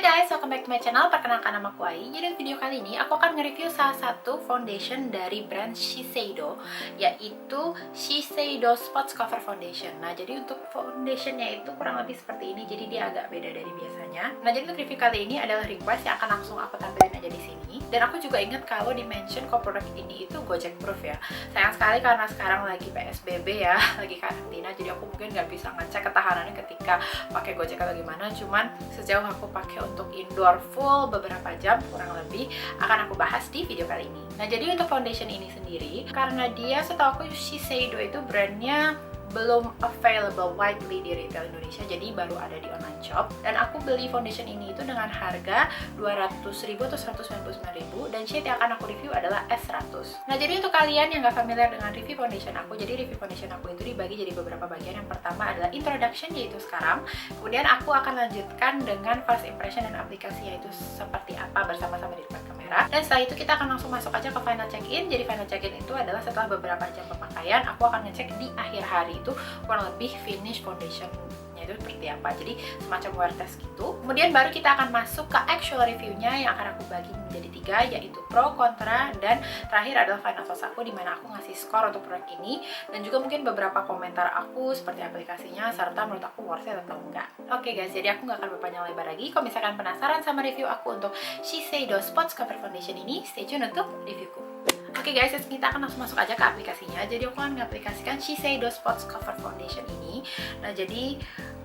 Hai guys, welcome back to my channel. Perkenalkan, nama aku Ai. Jadi video kali ini aku akan nge-review salah satu foundation dari brand Shiseido, yaitu Shiseido Spots Cover Foundation. Nah, jadi untuk foundationnya itu kurang lebih seperti ini. Jadi dia agak beda dari biasanya. Nah, jadi untuk review kali ini adalah request yang akan langsung aku tampilin aja di sini. Dan aku juga ingat kalau di mention kalau produk ini itu Gojek proof ya. Sayang sekali karena sekarang lagi PSBB ya, lagi karantina. Jadi aku mungkin nggak bisa ngecek ketahanannya ketika pakai Gojek atau gimana. Cuman sejauh aku pakai untuk indoor full beberapa jam kurang lebih akan aku bahas di video kali ini. Nah, jadi untuk foundation ini sendiri, karena dia setahu aku Shiseido itu brandnya belum available widely di retail Indonesia, jadi baru ada di online shop. Dan aku beli foundation ini itu dengan harga 200.000 atau 199.000, dan shade yang akan aku review adalah S100. Nah, jadi untuk kalian yang gak familiar dengan review foundation aku, jadi review foundation aku itu dibagi jadi beberapa bagian. Yang pertama adalah introduction, yaitu sekarang. Kemudian aku akan lanjutkan dengan first impression dan aplikasi, yaitu seperti apa bersama-sama di depan kamera. Dan setelah itu kita akan langsung masuk aja ke final check-in. Jadi final check-in itu adalah setelah beberapa jam pemakaian, aku akan ngecek di akhir hari itu kurang lebih finish foundationnya itu seperti apa, jadi semacam wear test gitu. Kemudian baru kita akan masuk ke actual reviewnya yang akan aku bagi menjadi 3, yaitu pro, kontra, dan terakhir adalah final thoughts aku, dimana aku ngasih skor untuk produk ini dan juga mungkin beberapa komentar aku seperti aplikasinya serta menurut aku worth it atau enggak. Oke guys, jadi aku nggak akan berpanjang lebar lagi. Kalau misalkan penasaran sama review aku untuk Shiseido Spots Cover Foundation ini, stay tune untuk reviewku. Oke guys, kita akan langsung masuk aja ke aplikasinya. Jadi aku akan mengaplikasikan Shiseido Spots Cover Foundation ini. Nah, jadi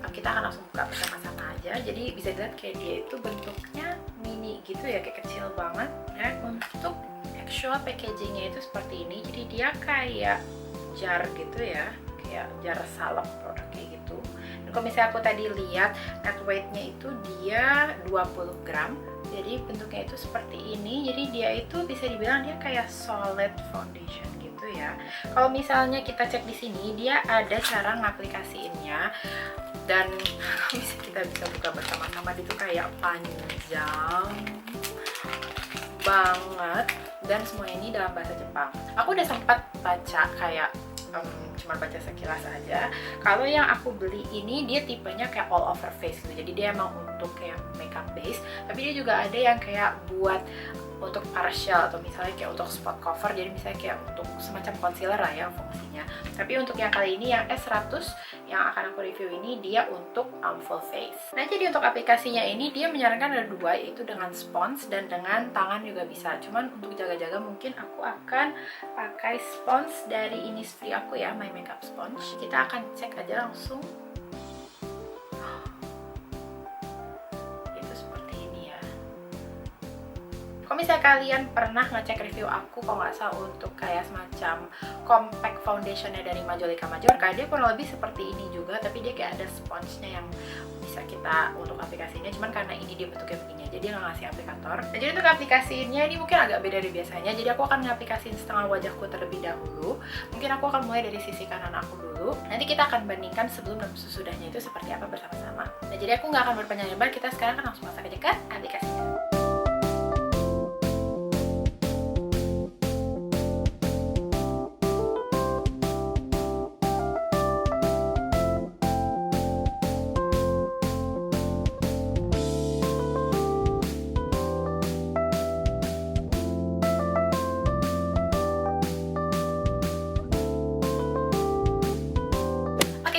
kita akan langsung buka bersama-sama aja. Jadi bisa dilihat kayak dia itu bentuknya mini gitu ya, kayak kecil banget. Dan untuk actual packagingnya itu seperti ini. Jadi dia kayak jar gitu ya, kayak jar salep produk kayak gitu. Dan kalau misalnya aku tadi lihat net weight-nya itu dia 20 gram. Jadi bentuknya itu seperti ini. Jadi dia itu bisa dibilang dia kayak solid foundation gitu ya. Kalau misalnya kita cek di sini, dia ada cara ngaplikasiinnya. Dan kita bisa buka bersama-sama, itu kayak panjang banget. Dan semuanya ini dalam bahasa Jepang. Aku udah sempat baca kayak cuma baca sekilas aja. Kalau yang aku beli ini dia tipenya kayak all over face gitu. Jadi dia emang untuk kayak makeup base, tapi dia juga ada yang kayak buat untuk partial atau misalnya kayak untuk spot cover. Jadi misalnya kayak untuk semacam concealer lah ya fungsinya. Tapi untuk yang kali ini yang S100 yang akan aku review ini dia untuk full face. Nah, jadi untuk aplikasinya ini dia menyarankan ada 2, yaitu dengan spons dan dengan tangan juga bisa. Cuman untuk jaga-jaga mungkin aku akan pakai spons dari Innisfree aku ya, My Makeup Sponge. Kita akan cek aja langsung. Itu seperti ini ya. Kalau misalnya kalian pernah ngecek review aku, kalau nggak salah untuk kayak semacam compact foundationnya dari Majolica Majorca, dia kurang lebih seperti ini juga, tapi dia kayak ada sponsnya yang bisa kita untuk aplikasinya. Cuman karena ini dia bentuknya begini aja, dia nggak ngasih aplikator. Nah, jadi untuk aplikasinya ini mungkin agak beda dari biasanya. Jadi aku akan ngaplikasiin setengah wajahku terlebih dahulu. Mungkin aku akan mulai dari sisi kanan aku dulu. Nanti kita akan bandingkan sebelum dan sesudahnya itu seperti apa bersama-sama. Nah, jadi aku nggak akan berpanjang lebar, kita sekarang akan langsung masuk aja ke aplikasinya.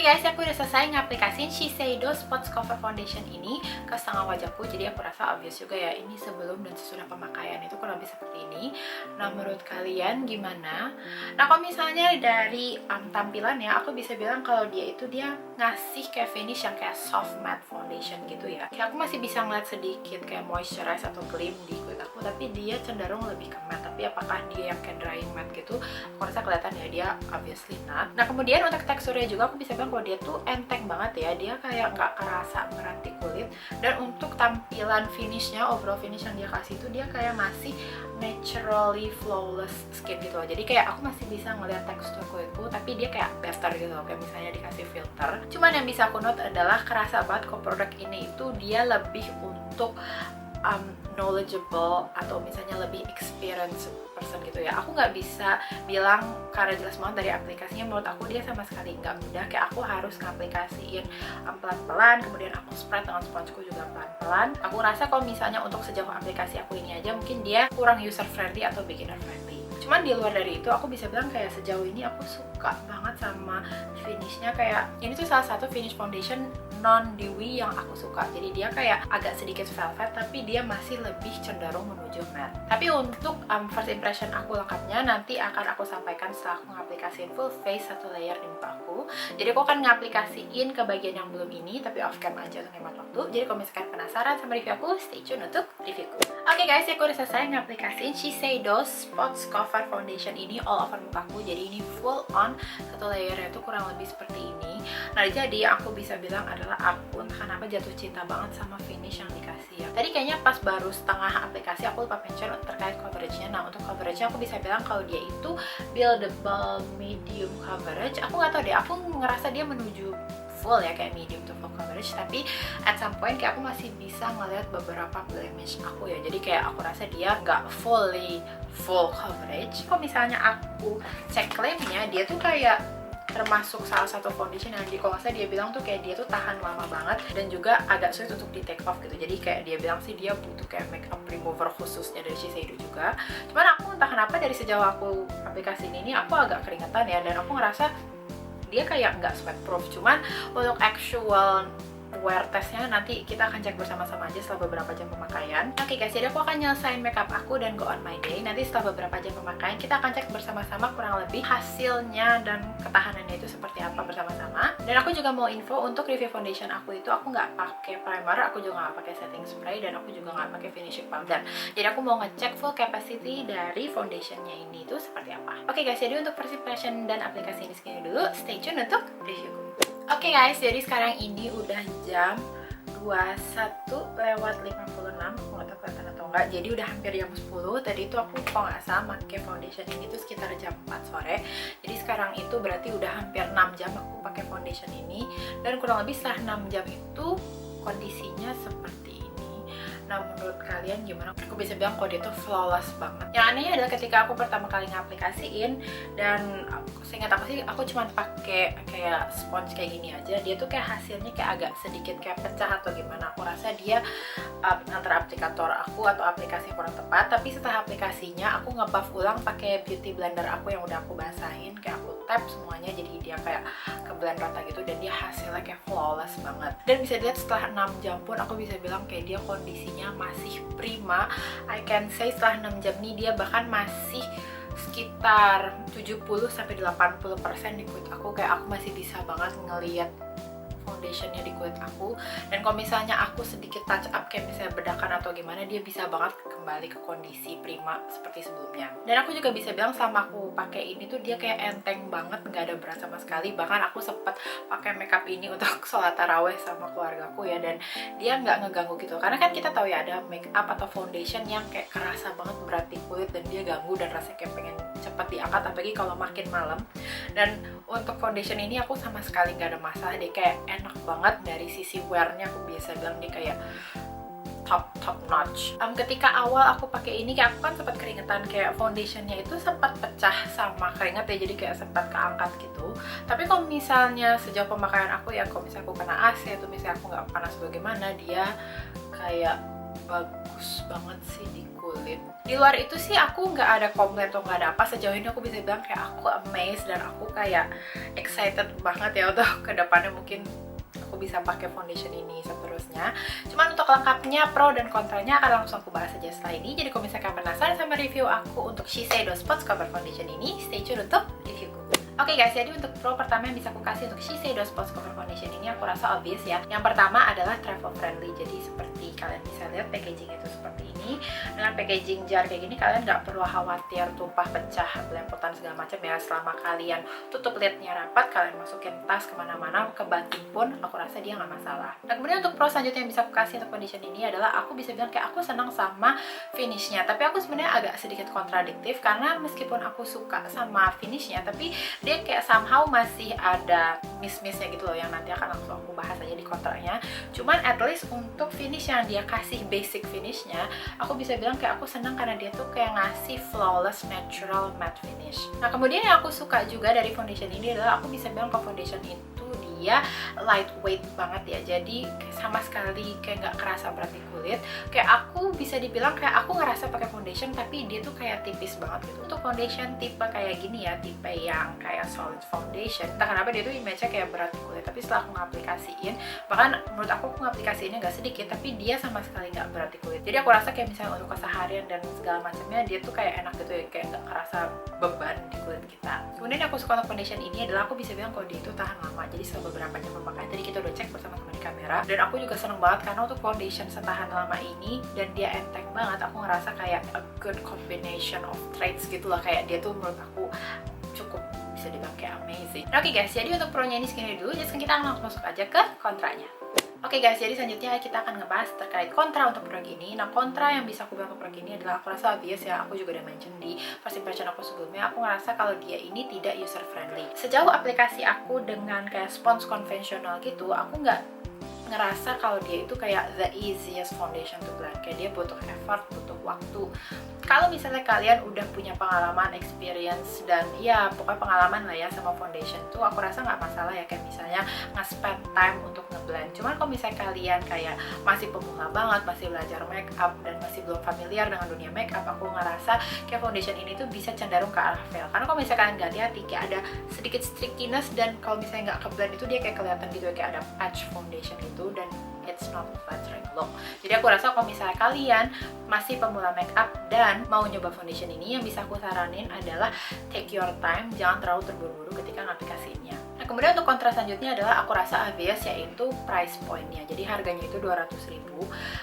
Guys, aku udah selesai ngaplikasiin Shiseido Spots Cover Foundation ini ke setengah wajahku. Jadi aku rasa obvious juga ya, ini sebelum dan sesudah pemakaian itu kurang lebih seperti ini. Nah, menurut kalian gimana? Nah, kalau misalnya dari tampilan ya, aku bisa bilang kalau dia ngasih kayak finish yang kayak soft matte foundation gitu ya. Kayak aku masih bisa ngeliat sedikit kayak moisturize atau gleam di kulit aku, tapi dia cenderung lebih ke matte. Tapi apakah dia yang kayak drying matte gitu? Aku rasa kelihatan ya, dia obviously not. Nah, kemudian untuk teksturnya juga aku bisa bilang kalau dia tuh enteng banget ya, dia kayak nggak kerasa berat di kulit. Dan untuk tampilan finishnya, overall finish yang dia kasih itu dia kayak masih naturally flawless skin gitu loh. Jadi kayak aku masih bisa ngeliat tekstur kulitku, tapi dia kayak better gitu loh, kayak misalnya dikasih filter. Cuman yang bisa aku note adalah kerasa banget kok produk ini itu dia lebih untuk knowledgeable atau misalnya lebih experience gitu ya. Aku nggak bisa bilang karena jelas banget dari aplikasinya, menurut aku dia sama sekali nggak mudah. Kayak aku harus ngaplikasiin pelan-pelan, kemudian aku spread dengan spongeku juga pelan-pelan. Aku rasa kalau misalnya untuk sejauh aplikasi aku ini aja mungkin dia kurang user friendly atau beginner friendly. Cuman di luar dari itu aku bisa bilang kayak sejauh ini aku suka banget sama finishnya. Kayak ini tuh salah satu finish foundation non dewy yang aku suka. Jadi dia kayak agak sedikit velvet tapi dia masih lebih cenderung menuju matte. Tapi untuk first impression aku lengkapnya nanti akan aku sampaikan setelah aku ngaplikasiin full face satu layer di muka aku. Jadi aku akan ngaplikasiin ke bagian yang belum ini tapi off cam aja untuk hemat waktu. Jadi kalau misalkan penasaran sama review aku, stay tune untuk reviewku. Oke guys, aku udah selesai ngaplikasiin Shiseido Spots Cover Foundation ini all over mukaku. Jadi ini full on, satu layernya itu kurang lebih seperti ini. Nah jadi aku bisa bilang adalah aku entah kenapa jatuh cinta banget sama finish yang dikasih ya. Tadi kayaknya pas baru setengah aplikasi aku lupa mention terkait coveragenya. Nah untuk coveragenya aku bisa bilang kalau dia itu buildable medium coverage. Aku nggak tahu deh, aku ngerasa dia menuju full ya, kayak medium to full coverage, tapi at some point kayak aku masih bisa ngeliat beberapa blemish aku ya. Jadi kayak aku rasa dia nggak fully full coverage. Kalau misalnya aku cek klaimnya, dia tuh kayak termasuk salah satu foundation yang kalau nggak salah dia bilang tuh kayak dia tuh tahan lama banget dan juga agak sulit untuk di take off gitu. Jadi kayak dia bilang sih dia butuh kayak makeup remover khususnya dari Shiseido juga. Cuman aku entah kenapa dari sejauh aku aplikasi ini aku agak keringetan ya, dan aku ngerasa dia kayak nggak sweat proof. Cuman untuk actual wear testnya nanti kita akan cek bersama-sama aja setelah beberapa jam pemakaian. Oke guys, jadi aku akan nyelesain makeup aku dan go on my day. Nanti setelah beberapa jam pemakaian kita akan cek bersama-sama kurang lebih hasilnya dan ketahanannya itu seperti apa bersama-sama. Dan aku juga mau info untuk review foundation aku itu aku nggak pakai primer, aku juga nggak pakai setting spray, dan aku juga nggak pakai finishing powder. Jadi aku mau ngecek full capacity dari foundationnya ini itu seperti apa. Oke guys, jadi untuk first impression dan aplikasi ini segini dulu. Stay tune untuk reviewku. Oke guys, jadi sekarang ini udah jam 21:56, nggak tahu kelihatan atau enggak. Jadi udah hampir jam 10. Tadi itu aku kalau nggak salah pakai foundation ini tuh sekitar jam 4 sore. Jadi sekarang itu berarti udah hampir 6 jam aku pakai foundation ini, dan kurang lebih setelah 6 jam itu kondisinya seperti ini. Nah menurut kalian gimana? Aku bisa bilang kalau dia tuh flawless banget. Yang anehnya adalah ketika aku pertama kali ngaplikasiin, dan seingat aku sih aku cuma pakai kayak sponge kayak gini aja, dia tuh kayak hasilnya kayak agak sedikit kayak pecah atau gimana. Aku rasa dia antara aplikator aku atau aplikasi kurang tepat. Tapi setelah aplikasinya aku nge-buff ulang pakai beauty blender aku yang udah aku basahin, kayak aku tap semuanya jadi dia kayak ke blend rata gitu, dan dia hasilnya kayak flawless banget. Dan bisa dilihat setelah 6 jam pun aku bisa bilang kayak dia kondisinya masih prima. I can say setelah 6 jam nih dia bahkan masih sekitar 70-80% di kulit aku. Kayak aku masih bisa banget ngeliat foundationnya di kulit aku. Dan kalau misalnya aku sedikit touch up kayak misalnya bedakan atau gimana, dia bisa banget kembali ke kondisi prima seperti sebelumnya. Dan aku juga bisa bilang selama aku pakai ini tuh dia kayak enteng banget, nggak ada berat sama sekali. Bahkan aku sempet pakai makeup ini untuk sholat taraweh sama keluargaku ya, dan dia nggak ngeganggu gitu. Karena kan kita tahu ya ada makeup atau foundation yang kayak kerasa banget berat di kulit dan dia ganggu dan rasanya kayak pengen cepet diangkat, apalagi kalau makin malam. Dan untuk foundation ini aku sama sekali nggak ada masalah, dia kayak enak banget. Dari sisi wearnya aku biasa bilang dia kayak top notch. Ketika awal aku pakai ini kayak aku kan sempat keringetan, kayak foundationnya itu sempat pecah sama keringet ya, jadi kayak sempat keangkat gitu. Tapi kalau misalnya sejauh pemakaian aku ya, kalau misalnya aku kena AC atau misalnya aku nggak panas bagaimana, dia kayak bagus banget sih di kulit. Di luar itu sih aku nggak ada komplain atau nggak ada apa. Sejauh ini aku bisa bilang kayak aku amazed dan aku kayak excited banget ya untuk kedepannya mungkin aku bisa pakai foundation ini seterusnya. Cuman untuk lengkapnya pro dan kontranya akan langsung aku bahas aja setelah ini. Jadi kalau misalkan penasaran sama review aku untuk Shiseido Spots Cover Foundation ini, stay tune untuk reviewku. Oke guys, jadi untuk pro pertama yang bisa aku kasih untuk Shiseido Spots Cover Foundation ini aku rasa obvious ya. Yang pertama adalah travel friendly. Jadi seperti kalian bisa lihat packaging itu seperti ini. Dengan packaging jar kayak gini kalian nggak perlu khawatir tumpah, pecah, belempotan segala macam ya. Selama kalian tutup lidnya rapat, kalian masukin tas kemana-mana, ke banting pun aku rasa dia nggak masalah. Nah kemudian untuk pro selanjutnya yang bisa aku kasih untuk foundation ini adalah aku bisa bilang kayak aku senang sama finishnya. Tapi aku sebenarnya agak sedikit kontradiktif karena meskipun aku suka sama finishnya, tapi dia kayak somehow masih ada miss-missnya gitu loh, yang nanti akan langsung aku bahas aja di kontranya. Cuman at least untuk finish yang dia kasih basic finishnya, aku bisa bilang kayak aku senang karena dia tuh kayak ngasih flawless natural matte finish. Nah kemudian yang aku suka juga dari foundation ini adalah aku bisa bilang ke foundation itu dia lightweight banget ya, jadi sama sekali kayak nggak kerasa berat di kulit. Kayak aku bisa dibilang kayak aku ngerasa pakai foundation tapi dia tuh kayak tipis banget gitu. Untuk foundation tipe kayak gini ya, tipe yang kayak solid foundation, entah kenapa dia tuh image-nya kayak berat di kulit, tapi setelah aku ngaplikasiin, bahkan menurut aku ngaplikasiinnya nggak sedikit, tapi dia sama sekali nggak berat di kulit. Jadi aku rasa kayak misalnya untuk keseharian dan segala macamnya dia tuh kayak enak gitu ya, kayak nggak kerasa beban di kulit kita. Kemudian yang aku suka untuk foundation ini adalah aku bisa bilang kalau dia itu tahan lama, jadi selama beberapa jam pemakaian. Tadi kita udah cek bersama-sama di kamera, dan aku juga seneng banget karena untuk foundation setahan lama ini dan dia enteng banget, aku ngerasa kayak a good combination of traits gitu lah. Kayak dia tuh menurut aku cukup bisa dibilang kayak amazing. Nah, oke guys, jadi untuk pro-nya ini segini dulu, jadi kita langsung masuk aja ke kontranya. Oke guys, jadi selanjutnya kita akan ngebahas terkait kontra untuk produk ini. Nah, kontra yang bisa aku bilang ke produk ini adalah aku rasa obvious ya, aku juga udah mention di first impression aku sebelumnya, aku ngerasa kalau dia ini tidak user friendly. Sejauh aplikasi aku dengan kayak spons konvensional gitu, aku nggak ngerasa kalau dia itu kayak the easiest foundation to blend. Kayak dia butuh effort, butuh waktu. Kalau misalnya kalian udah punya pengalaman, experience, dan ya pokoknya pengalaman lah ya sama foundation tuh, aku rasa nggak masalah ya kayak misalnya nge-spend time untuk ngeblend. Cuman kalau misalnya kalian kayak masih pemula banget, masih belajar make up dan masih belum familiar dengan dunia make up, aku ngerasa kayak foundation ini tuh bisa cenderung ke arah fail. Karena kalau misalnya kalian nggak hati-hati, kayak ada sedikit streakiness, dan kalau misalnya nggak ke-blend itu dia kayak kelihatan gitu, kayak ada patch foundation gitu, dan it's not flattering look. Jadi aku rasa kalau misalnya kalian masih pemula makeup dan mau nyoba foundation ini, yang bisa aku saranin adalah take your time, jangan terlalu terburu-buru ketika ngaplikasiinnya. Nah, kemudian untuk kontra selanjutnya adalah aku rasa obvious, yaitu price point-nya. Jadi harganya itu 200.000.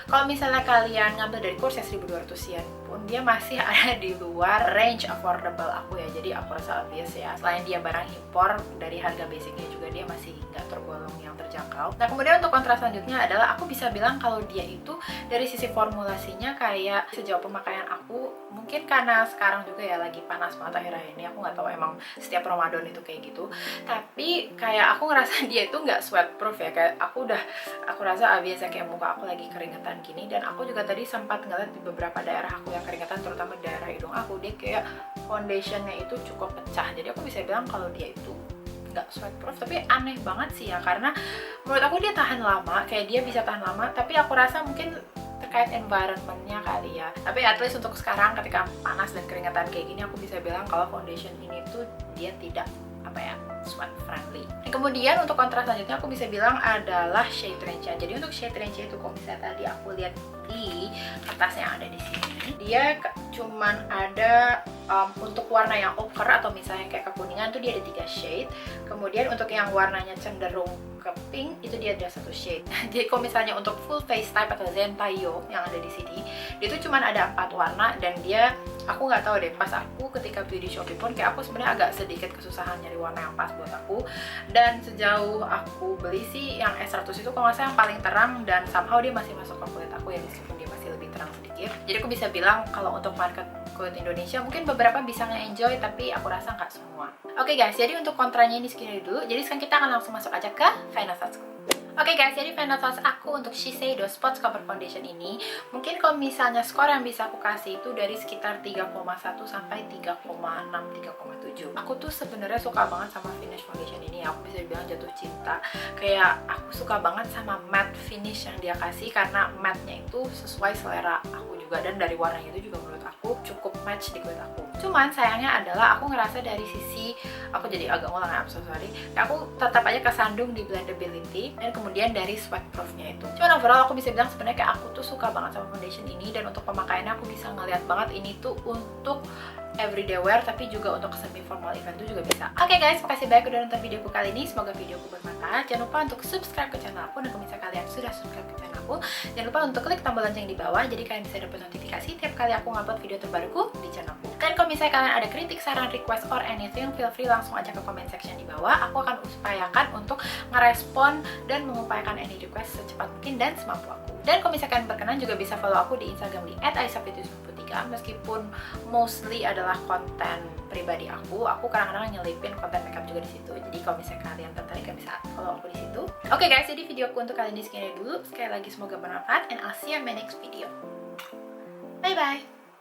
Kalau misalnya kalian ngambil dari kurs ya 1.200 yen pun, dia masih ada di luar range affordable aku ya. Jadi aku rasa obvious ya, selain dia barang impor, dari harga basicnya juga dia masih nggak tergolong yang terjangkau. Nah kemudian untuk kontra selanjutnya adalah aku bisa bilang kalau dia itu dari sisi formulasinya kayak sejauh pemakaian aku, mungkin karena sekarang juga ya lagi panas banget akhir-akhir ini, aku nggak tahu emang setiap Ramadan itu kayak gitu, tapi kayak aku ngerasa dia itu nggak sweat proof ya. Kayak aku rasa biasa kayak muka aku lagi keringetan gini, dan aku juga tadi sempat ngeliat di beberapa daerah aku yang keringetan, terutama daerah hidung aku, dia kayak foundationnya itu cukup pecah. Jadi aku bisa bilang kalau dia itu nggak sweat proof, tapi aneh banget sih ya, karena menurut aku dia tahan lama, kayak dia bisa tahan lama, tapi aku rasa mungkin terkait environment-nya kali ya. Tapi at least untuk sekarang ketika panas dan keringetan kayak gini, aku bisa bilang kalau foundation ini tuh dia tidak sweat friendly. Dan kemudian untuk kontras selanjutnya aku bisa bilang adalah shade range-nya. Jadi untuk shade range-nya itu kalau misalnya tadi aku lihat di kertas yang ada di sini, dia cuman ada untuk warna yang ochre atau misalnya kayak kekuningan tuh dia ada 3 shade. Kemudian untuk yang warnanya cenderung ke pink itu dia ada 1 shade. Jadi kalau misalnya untuk full face type atau Zenpayo yang ada di sini, dia tuh cuman ada 4 warna, dan dia aku nggak tahu deh, pas aku ketika beli di Shopee pun kayak aku sebenarnya agak sedikit kesusahan nyari warna yang pas buat aku. Dan sejauh aku beli sih yang S100 itu kalau nggak salah yang paling terang, dan somehow dia masih masuk ke kulit aku ya, meskipun dia masih lebih terang sedikit. Jadi aku bisa bilang kalau untuk market kulit Indonesia mungkin beberapa bisa nge-enjoy, tapi aku rasa nggak semua. Oke guys, jadi untuk kontranya ini segini dulu. Jadi sekarang kita akan langsung masuk aja ke final thoughts-ku. Oke guys, jadi final thoughts aku untuk Shiseido Spots Cover Foundation ini, mungkin kalau misalnya skor yang bisa aku kasih itu dari sekitar 3,1 sampai 3,6, 3,7. Aku tuh sebenarnya suka banget sama finish foundation ini, aku bisa bilang jatuh cinta. Kayak aku suka banget sama matte finish yang dia kasih, karena matte-nya itu sesuai selera aku juga, dan dari warnanya itu juga menurut aku cukup match di kulit aku. Cuman sayangnya adalah aku ngerasa dari sisi, aku jadi agak ngulang ya, I'm so sorry, aku tetap aja kesandung di blendability dan kemudian dari sweat proofnya itu. Cuman overall aku bisa bilang sebenarnya kayak aku tuh suka banget sama foundation ini, dan untuk pemakaiannya aku bisa ngeliat banget ini tuh untuk everyday wear, tapi juga untuk semi formal event tuh juga bisa. Oke guys, makasih banyak udah nonton videoku kali ini, semoga videoku bermanfaat. Jangan lupa untuk subscribe ke channel aku, dan kalau misalnya kalian sudah subscribe ke channel aku, jangan lupa untuk klik tombol lonceng di bawah, jadi kalian bisa dapat notifikasi tiap kali aku ngupload video terbaruku di channelku. Dan kalau misalnya kalian ada kritik, saran, request, or anything, feel free langsung aja ke comment section di bawah. Aku akan upayakan untuk ngerespon dan mengupayakan any request secepat mungkin dan semampu aku. Dan kalau misalkan berkenan juga bisa follow aku di Instagram di @aisyafitusunputih. ketika meskipun mostly adalah konten pribadi aku kadang-kadang nyelipin konten makeup juga di situ. Jadi kalau misalnya kalian tertarik bisa follow aku di situ. Oke guys, jadi videoku untuk kali ini sekian dulu. Sekali lagi semoga bermanfaat and I'll see you in my next video. Bye bye.